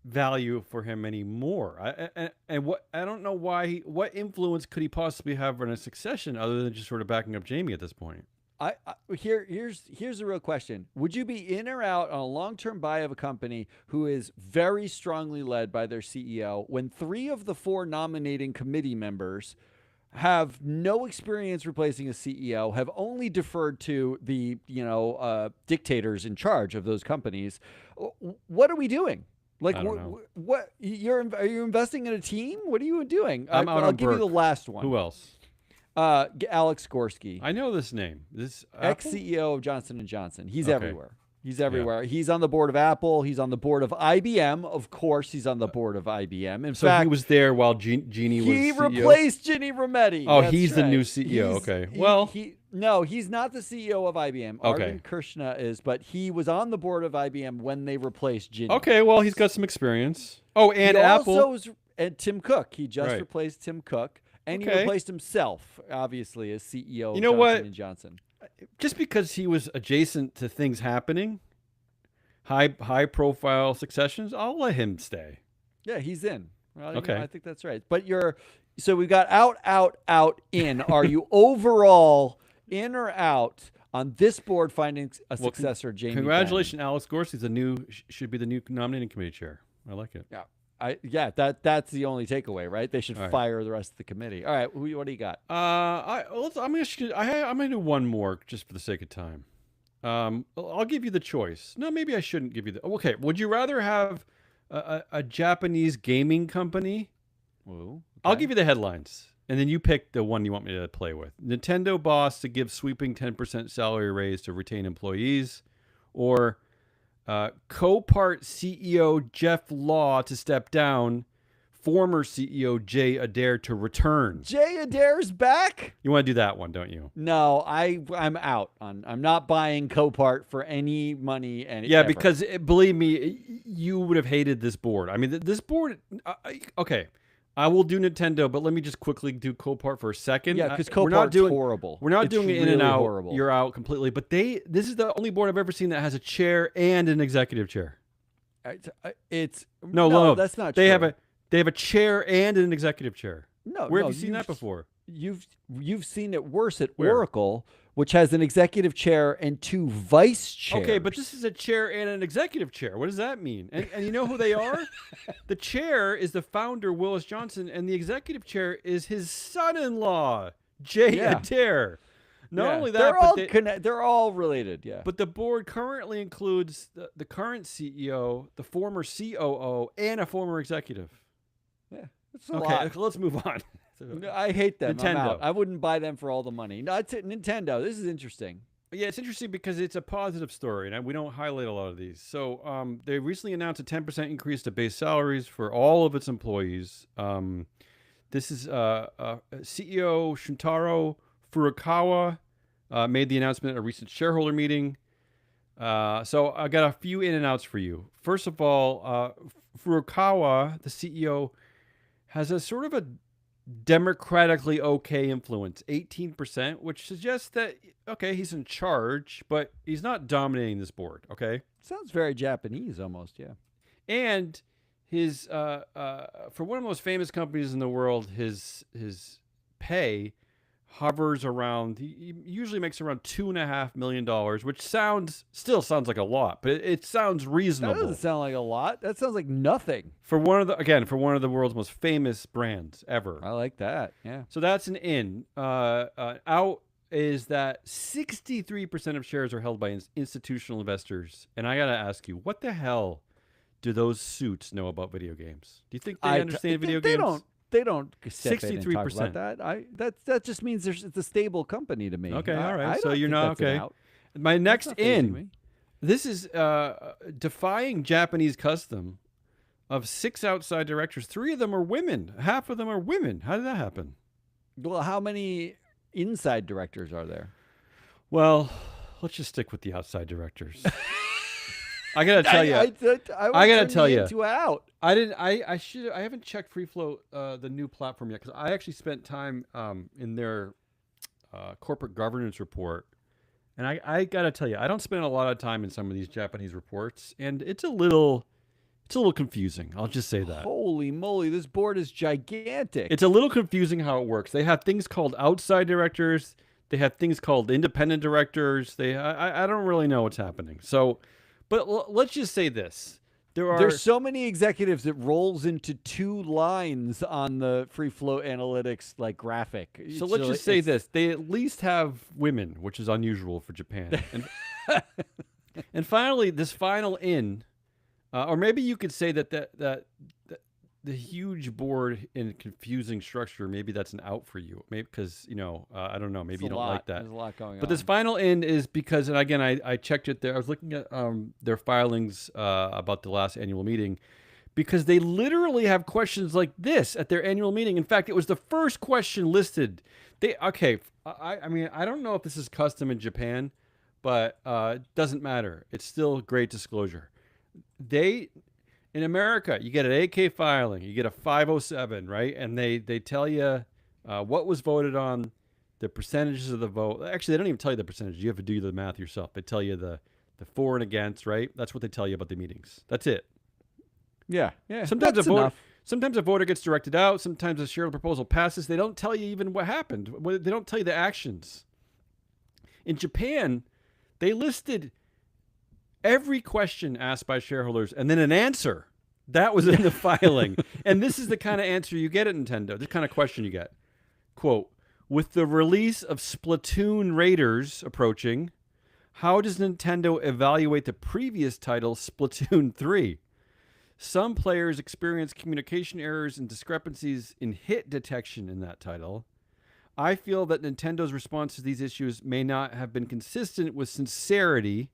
value for him anymore. I don't know why. What influence could he possibly have on a succession other than just sort of backing up Jamie at this point? Here's the real question. Would you be in or out on a long-term buy of a company who is very strongly led by their CEO when 3 of the 4 nominating committee members have no experience replacing a CEO, have only deferred to the dictators in charge of those companies? What are we doing? Like, what are you investing in a team? What are you doing? I'll give you the last one. Who else? Alex Gorsky. I know this name. This ex-CEO of Johnson & Johnson. He's everywhere. He's everywhere. Yeah. He's on the board of Apple. He's on the board of IBM. Of course, he's on the board of IBM. In fact, he was there while Jeannie was He CEO? replaced Ginny Rometty. Oh, he's the new CEO. He's not the CEO of IBM. Arvind Krishna is, but he was on the board of IBM when they replaced Ginny. Okay, well, he's got some experience. Oh, and Apple. And Tim Cook. He just replaced Tim Cook. And he replaced himself, obviously, as CEO of Johnson & Johnson. Just because he was adjacent to things happening, high-profile successions, I'll let him stay. Yeah, he's in. Well, I think that's right. But so we've got out, in. Are you overall in or out on this board finding a successor, Jamie? Congratulations, Alex Gorsky. Should be the new nominating committee chair. I like it. Yeah. That's the only takeaway, right? They should fire the rest of the committee. All right, what do you got? I'm gonna do one more just for the sake of time. I'll give you the choice. No, maybe I shouldn't give you the. Okay, would you rather have a Japanese gaming company? Ooh, okay. I'll give you the headlines, and then you pick the one you want me to play with. Nintendo boss to give sweeping 10% salary raise to retain employees, or Copart CEO Jeff Law to step down, former CEO Jay Adair to return. Jay Adair's back? You want to do that one, don't you? No, I'm out on. I'm not buying Copart for any money. Because believe me, you would have hated this board. I mean, this board. Okay, I will do Nintendo, but let me just quickly do Copart for a second. Yeah, because Copart's horrible. We're not doing it in and out. Horrible. You're out completely. But this is the only board I've ever seen that has a chair and an executive chair. No, that's not true. They have a chair and an executive chair. No, Where no, have you seen that before? You've seen it worse at Where? Oracle, which has an executive chair and 2 vice chairs. Okay, but this is a chair and an executive chair. What does that mean? And you know who they are? The chair is the founder, Willis Johnson, and the executive chair is his son-in-law, Jay Yeah. Adair. Not Yeah, only that, they're but all they're all related. Yeah. but the board currently includes the current CEO, the former COO, and a former executive. Yeah. It's a Okay, lot. let's move on. No, I hate them. I'm Nintendo. out. I wouldn't buy them for all the money. No, it's Nintendo. This is interesting. Yeah, it's interesting because it's a positive story, and we don't highlight a lot of these. So they recently announced a 10% increase to base salaries for all of its employees. This is CEO Shuntaro Furukawa made the announcement at a recent shareholder meeting. So I got a few in and outs for you. First of all, Furukawa, the CEO, has a sort of a democratically okay influence, 18%, which suggests that, okay, he's in charge, but he's not dominating this board, okay? Sounds very Japanese almost. Yeah. And his, for one of the most famous companies in the world, his pay hovers around, he usually makes around $2.5 million, which still sounds like a lot, but it sounds reasonable. That doesn't sound like a lot. That sounds like nothing. For one of the world's most famous brands ever. I like that. Yeah. So that's an in. Out is that 63% of shares are held by institutional investors. And I got to ask you, what the hell do those suits know about video games? Do you think they understand video games? They don't step in and talk 63%. about that. That just means it's a stable company to me. Okay, all right. I So don't you're think not that's an okay. out. My next That's not phasing in. me. This is defying Japanese custom of 6 outside directors. 3 of them are women. Half of them are women. How did that happen? Well, how many inside directors are there? Well, let's just stick with the outside directors. I gotta tell you, I gotta turn tell you ya. into out. I didn't. I haven't checked Free Float, the new platform yet, because I actually spent time in their corporate governance report, and I gotta tell you, I don't spend a lot of time in some of these Japanese reports, and it's a little confusing. I'll just say that. Holy moly, this board is gigantic. It's a little confusing how it works. They have things called outside directors. They have things called independent directors. I don't really know what's happening. So, but let's just say this. There's so many executives it rolls into 2 lines on the Free Float Analytics graphic. So let's just say this. They at least have women, which is unusual for Japan. And finally, this final in, or maybe you could say that the huge board and confusing structure, maybe that's an out for you. Maybe because, I don't know, maybe you don't like that. There's a lot going on. But this final in is because, and again, I checked it there. I was looking at their filings about the last annual meeting, because they literally have questions like this at their annual meeting. In fact, it was the first question listed. I mean, I don't know if this is custom in Japan, but it doesn't matter. It's still great disclosure. In America, you get an 8K filing, you get a 507, right? And they tell you what was voted on, the percentages of the vote. Actually, they don't even tell you the percentage. You have to do the math yourself. They tell you the for and against, right? That's what they tell you about the meetings. That's it. Yeah. Sometimes that's enough. Sometimes a voter gets directed out. Sometimes a shareholder proposal passes. They don't tell you even what happened. They don't tell you the actions. In Japan, they listed every question asked by shareholders and then an answer. That was in the filing. And this is the kind of answer you get at Nintendo. This kind of question you get. Quote, with the release of Splatoon Raiders approaching, how does Nintendo evaluate the previous title, Splatoon 3? Some players experience communication errors and discrepancies in hit detection in that title. I feel that Nintendo's response to these issues may not have been consistent with sincerity,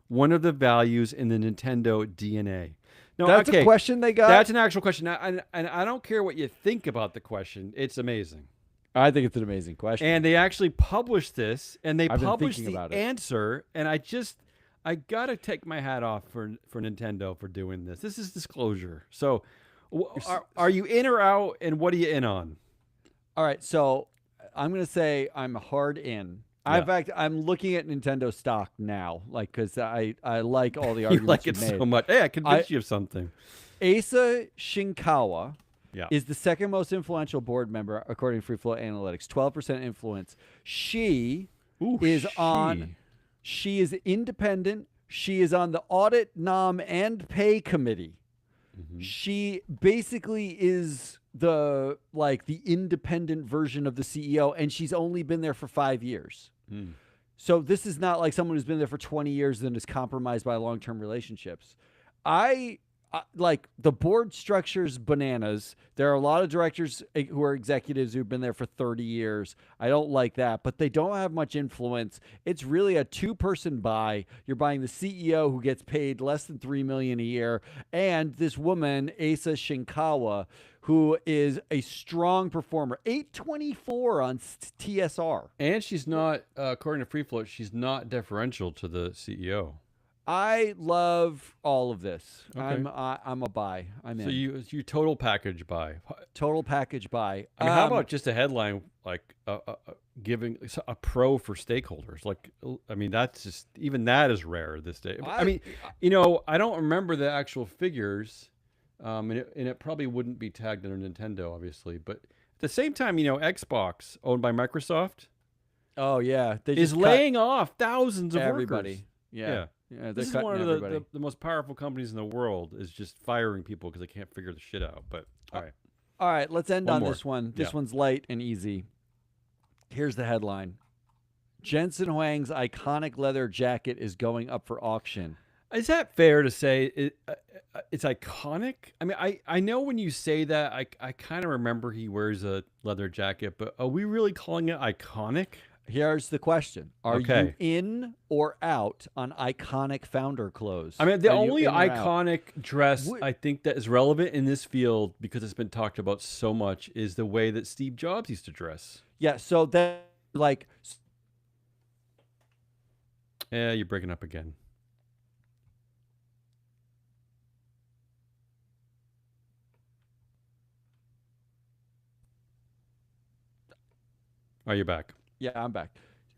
one of the values in the Nintendo DNA. No, That's okay, a question they got? That's an actual question. And I don't care what you think about the question. It's amazing. I think it's an amazing question. And they actually published this, and they I've been published thinking the about it. answer, and I got to take my hat off for Nintendo for doing this. This is disclosure. So are you in or out, and what are you in on? All right, so I'm going to say I'm hard in. Yeah. In fact, I'm looking at Nintendo stock now, because I like all the You arguments like it made. so much. Hey, I convinced you of something. Asa Shinkawa Yeah. is the second most influential board member according to Free Flow Analytics. 12% influence. She Ooh, is on. She is independent. She is on the audit, nom, and pay committee. She basically is the independent version of the CEO, and she's only been there for 5 years. So this is not like someone who's been there for 20 years and is compromised by long-term relationships. Like the board structure's bananas. There are a lot of directors who are executives who've been there for 30 years. I don't like that, but they don't have much influence. It's really a two-person buy. You're buying the CEO who gets paid less than $3 million a year, and this woman, Asa Shinkawa, who is a strong performer. 824 on TSR. And she's not, according to Free Float, she's not deferential to the CEO. I love all of this. Okay. I'm a buy. I'm in. So you total package buy. Total package buy. I mean, how about just a headline like giving a pro for stakeholders? Like, I mean, that's just, even that is rare this day. I mean, I don't remember the actual figures, and it probably wouldn't be tagged under Nintendo, obviously. But at the same time, Xbox, owned by Microsoft, oh yeah, they is just laying off thousands of everybody. workers. Yeah, This is one of the most powerful companies in the world, is just firing people because they can't figure the shit out. But all right. All right, let's end One on more. this one. This Yeah. one's light and easy. Here's the headline. Jensen Huang's iconic leather jacket is going up for auction. Is that fair to say it's iconic? I mean, I know when you say that, I kind of remember he wears a leather jacket, but are we really calling it iconic? Here's the question. Are you Okay. in or out on iconic founder clothes? I mean, the Are you only in or out? iconic dress Would- I think that is relevant in this field, because it's been talked about so much, is the way that Steve Jobs used to dress. Yeah, so that like Yeah, you're breaking up again. Are you back? yeah, I'm back.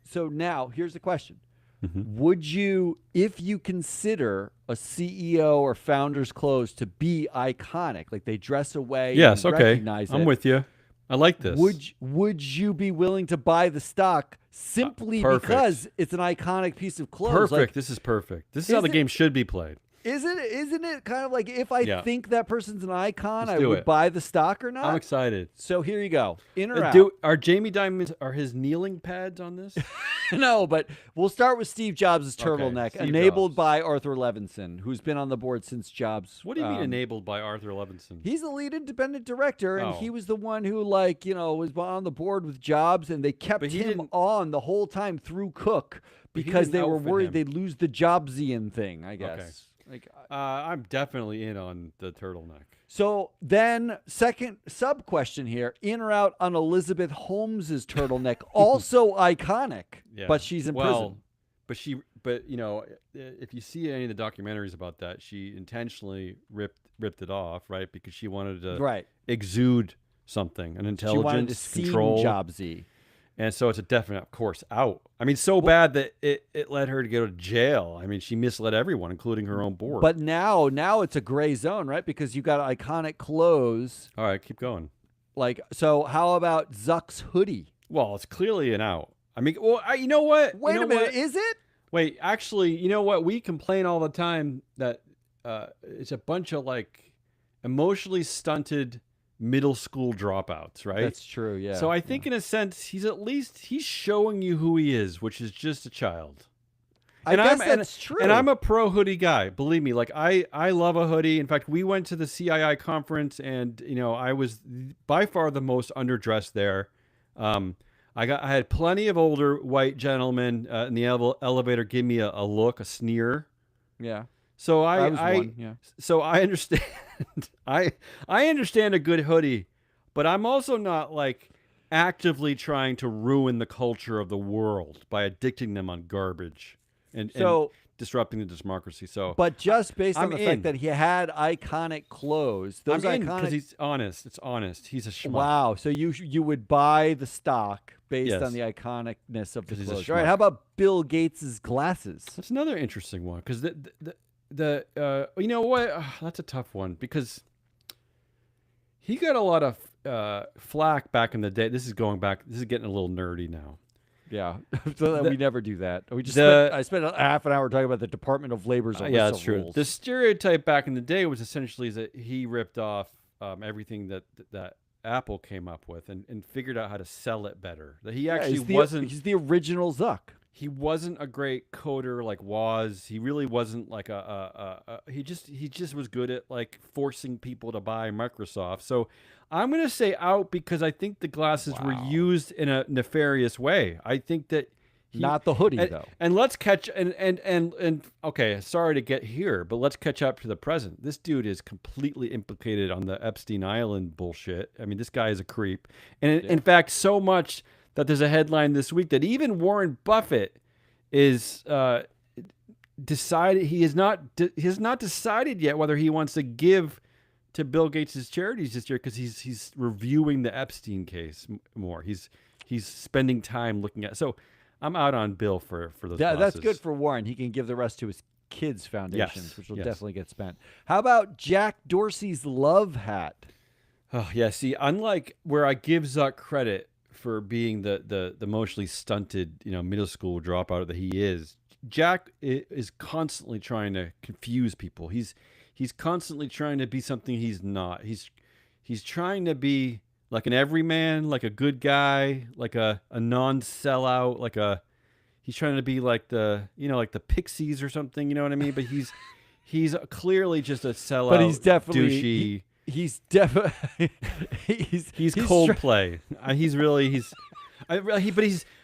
So now here's the question. Mhm. Would you, if you consider a CEO or founder's clothes to be iconic, like they dress away, Yes, and okay. recognize I'm it, with you. I like this. would you be willing to buy the stock simply perfect. because it's an iconic piece of clothes? Perfect. Like, This is perfect. This is how the Isn't- game should be played. isn't it kind of like if I Yeah. think that person's an icon, Let's I do would it. buy the stock or not? I'm excited. So here you go. In or out? Are Jamie Dimon's, are his kneeling pads on this? No, but we'll start with Steve Jobs' Okay, turtleneck, Steve enabled Jobs. by Arthur Levinson, who's been on the board since Jobs. What do you mean enabled by Arthur Levinson? He's the lead independent director, and Oh. he was the one who, was on the board with Jobs, and they kept But he him didn't- on the whole time through Cook But he because they didn't were outfit worried him. they'd lose the Jobsian thing, I guess. Like, I'm definitely in on the turtleneck. so then, second sub question here: in or out on Elizabeth Holmes's turtleneck, also iconic, Yeah. but she's in prison. But if you see any of the documentaries about that, she intentionally ripped it off, right? Because she wanted to Right. exude something, an She wanted to intelligence, seem control. Jobsy. And so it's a definite, of course, out. I mean, so bad that it led her to go to jail. I mean, she misled everyone, including her own board. But now it's a gray zone, right? Because you got iconic clothes. All right, keep going. Like, so how about Zuck's hoodie? Well, it's clearly an out. I mean, well, you know what? Wait You know a minute, what? is it? Wait, actually, you know what? We complain all the time that it's a bunch of like emotionally stunted middle school dropouts, right? That's true, yeah. So I think in a sense, he's showing you who he is, which is just a child. I guess that's true. And I'm a pro hoodie guy. Believe me, like I love a hoodie. In fact, we went to the CII conference, and I was by far the most underdressed there. I had plenty of older white gentlemen in the elevator give me a look, a sneer. yeah. So I was one, yeah. So I understand. I understand a good hoodie, but I'm also not like actively trying to ruin the culture of the world by addicting them on garbage and disrupting the democracy. So, But just based on I'm the in. fact that he had iconic clothes, those I'm in iconic because he's honest. It's honest. He's a schmuck. Wow, so you would buy the stock based Yes. on the iconicness of the 'Cause he's a clothes. All right, schmuck. how about Bill Gates's glasses? That's another interesting one because you know what? That's a tough one because He got a lot of flack back in the day. This is going back. This is getting a little nerdy now. Yeah, so we never do that. We just I spent a half an hour talking about the Department of Labor's yeah, that's true. rules. The stereotype back in the day was essentially that he ripped off everything that Apple came up with and figured out how to sell it better. That he actually wasn't. He's the original Zuck. He wasn't a great coder like Woz. He really wasn't like he just was good at like forcing people to buy Microsoft. So I'm going to say out because I think the glasses were used in a nefarious way. I think that not the hoodie though. And let's catch and okay, sorry to get here, but let's catch up to the present. This dude is completely implicated on the Epstein Island bullshit. I mean, this guy is a creep. And in fact, so much that there's a headline this week that even Warren Buffett is decided he has not decided yet whether he wants to give to Bill Gates' charities this year because he's reviewing the Epstein case more. He's spending time looking at. So I'm out on Bill for those. Yeah, that's good for Warren. He can give the rest to his kids' foundations, which will definitely get spent. How about Jack Dorsey's love hat? Oh yeah, see, unlike where I give Zuck credit for being the emotionally stunted, middle school dropout that he is, Jack is constantly trying to confuse people. He's constantly trying to be something he's not. He's trying to be like an everyman, like a good guy, like a non-sellout, he's trying to be like like the Pixies or something, you know what I mean? But he's clearly just a sellout. But he's definitely douchey. He's definitely he's Coldplay.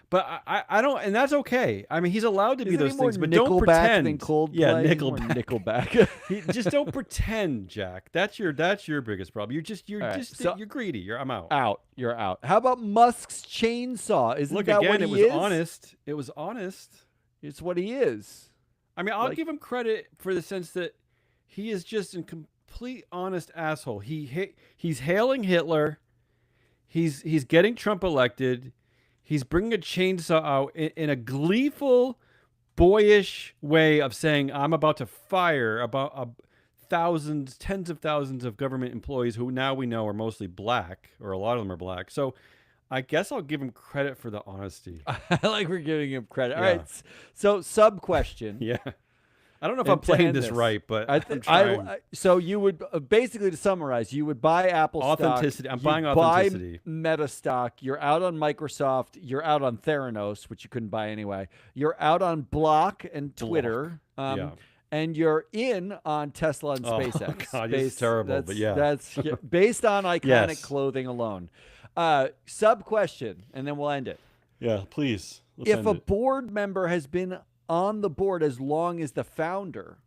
But I don't, and that's okay. I mean, he's allowed to be those things, but don't pretend. Than Coldplay? Yeah, Nickelback. Nickelback. Just don't pretend, Jack. That's your biggest problem. You're greedy. I'm out. You're out. How about Musk's chainsaw? Isn't that what he is? Honest. It was honest. It's what he is. I mean, I'll give him credit for the sense that he is just a complete honest asshole. He's hailing Hitler. He's getting Trump elected. He's bringing a chainsaw out in a gleeful, boyish way of saying, I'm about to fire about tens of thousands of government employees who now we know are mostly black, or a lot of them are black. So I guess I'll give him credit for the honesty. I like we're giving him credit. All right. So sub question. Yeah. I don't know if I'm playing this right, but I'm trying. So you would basically, to summarize, you would buy Apple authenticity. Stock. I'm buying authenticity. Buy Meta stock. You're out on Microsoft. You're out on Theranos, which you couldn't buy anyway. You're out on Block and Twitter. And you're in on Tesla and SpaceX. Oh God, it's terrible. But yeah, that's based on iconic clothing alone. Sub question, and then we'll end it. Yeah, please. If a board member has been on the board as long as the founder,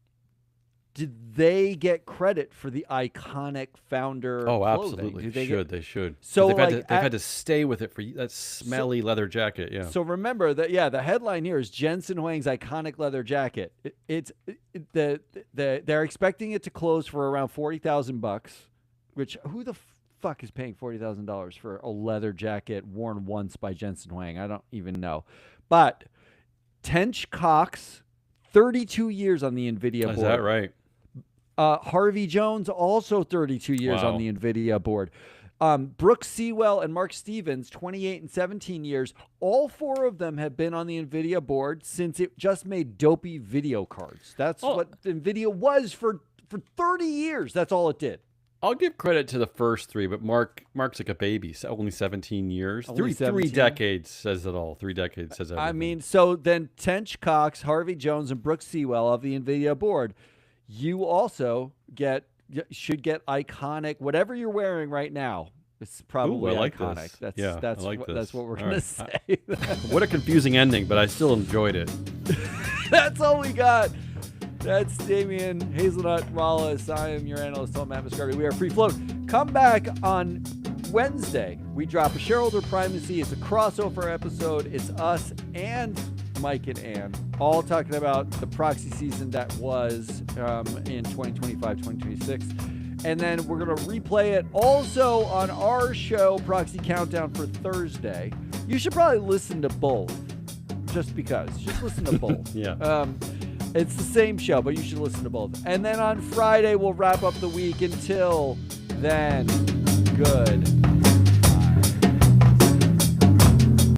did they get credit for the iconic founder absolutely. Clothing? They should. So they've had to stay with it for that smelly leather jacket. Yeah. So remember that. Yeah, the headline here is Jensen Huang's iconic leather jacket. They're expecting it to close for around $40,000, which who the fuck is paying $40,000 for a leather jacket worn once by Jensen Huang? I don't even know, but Tench Cox, 32 years on the NVIDIA board. Is that right? Harvey Jones, also 32 years on the NVIDIA board. Brooke Sewell and Mark Stevens, 28 and 17 years. All four of them have been on the NVIDIA board since it just made dopey video cards. That's what NVIDIA was for 30 years. That's all it did. I'll give credit to the first three, but Mark's like a baby. Only 17 years. Only 3 decades says it all. 3 decades says everything. I mean, so then Tench Cox, Harvey Jones, and Brooke Sewell of the NVIDIA board. You also should get iconic, whatever you're wearing right now. It's probably iconic. This. That's what we're going to say. What a confusing ending, but I still enjoyed it. That's all we got. That's Damian Hazelnut Wallace. I am your analyst, Matt Moscardi. We are Free Float. Come back on Wednesday. We drop a shareholder primacy. It's a crossover episode. It's us and Mike and Ann all talking about the proxy season that was in 2025, 2026. And then we're going to replay it also on our show, Proxy Countdown, for Thursday. You should probably listen to both, just because. Just listen to both. Yeah. It's the same show, but you should listen to both. And then on Friday, we'll wrap up the week. Until then. good.